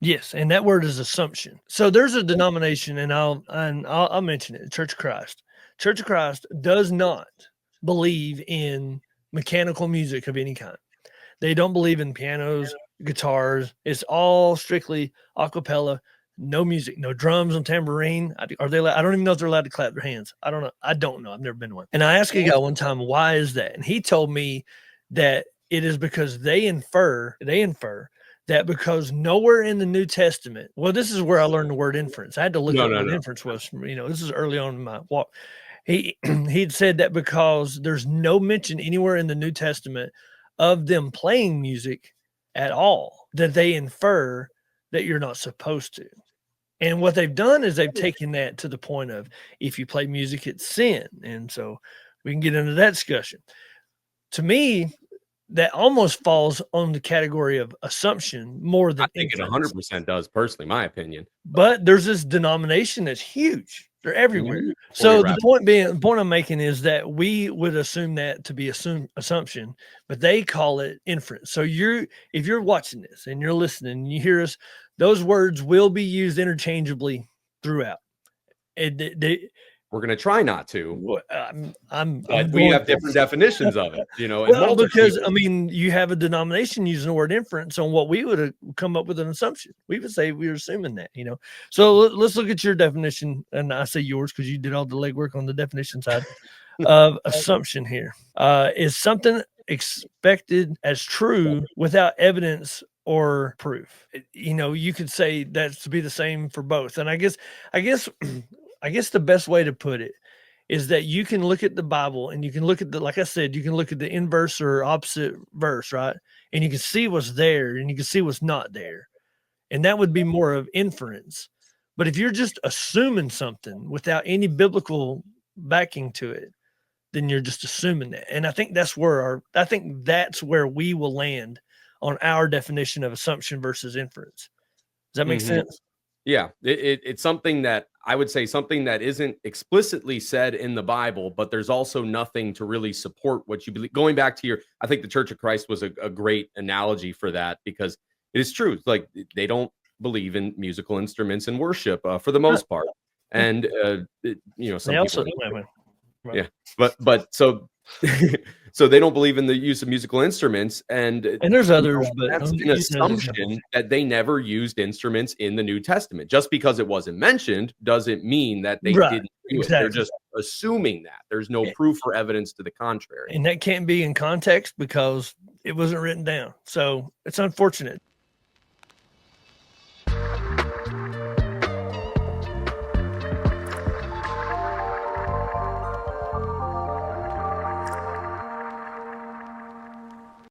Yes, and that word is assumption. So there's a denomination, and I'll mention it. Church of Christ. Church of Christ does not believe in mechanical music of any kind. They don't believe in pianos, guitars. It's all strictly a cappella, no music, no drums and tambourine. Are they? I don't even know if they're allowed to clap their hands. I don't know. I don't know. I've never been to one. And I asked a guy one time, why is that? And he told me that it is because they infer that because nowhere in the New Testament, well, this is where I learned the word inference. I had to look up what inference was. This is early on in my walk. He'd said that because there's no mention anywhere in the New Testament of them playing music at all, that they infer that you're not supposed to. And what they've done is they've taken that to the point of, if you play music, it's sin. And so we can get into that discussion. To me, that almost falls on the category of assumption more than I think inference. It 100% does, personally, my opinion. But there's this denomination that's huge. They're everywhere. So the point I'm making is that we would assume that to be assumption, but they call it inference. So if you're watching this and you're listening and you hear us, those words will be used interchangeably throughout. We're going to try not to. We have different definitions of it, Well, because you have a denomination using the word inference on what we would come up with an assumption. We would say we're assuming that, So let's look at your definition, and I say yours because you did all the legwork on the definition side of assumption here. Is something expected as true without evidence or proof. You could say that's to be the same for both, and I guess the best way to put it is that you can look at the Bible and you can look at like I said, you can look at the inverse or opposite verse, right? And you can see what's there and you can see what's not there. And that would be more of inference. But if you're just assuming something without any biblical backing to it, then you're just assuming that. And I think that's where we will land on our definition of assumption versus inference. Does that make sense? Yeah, it's something that I would say something that isn't explicitly said in the Bible, but there's also nothing to really support what you believe. Going back to I think the Church of Christ was a great analogy for that, because it is true. Like, they don't believe in musical instruments in worship for the most part. And, some people. Yeah, but so so they don't believe in the use of musical instruments, and there's others, but that's an assumption that they never used instruments in the New Testament. Just because it wasn't mentioned doesn't mean that they didn't do it. They're just assuming that there's no proof or evidence to the contrary, and that can't be in context because it wasn't written down. So it's unfortunate.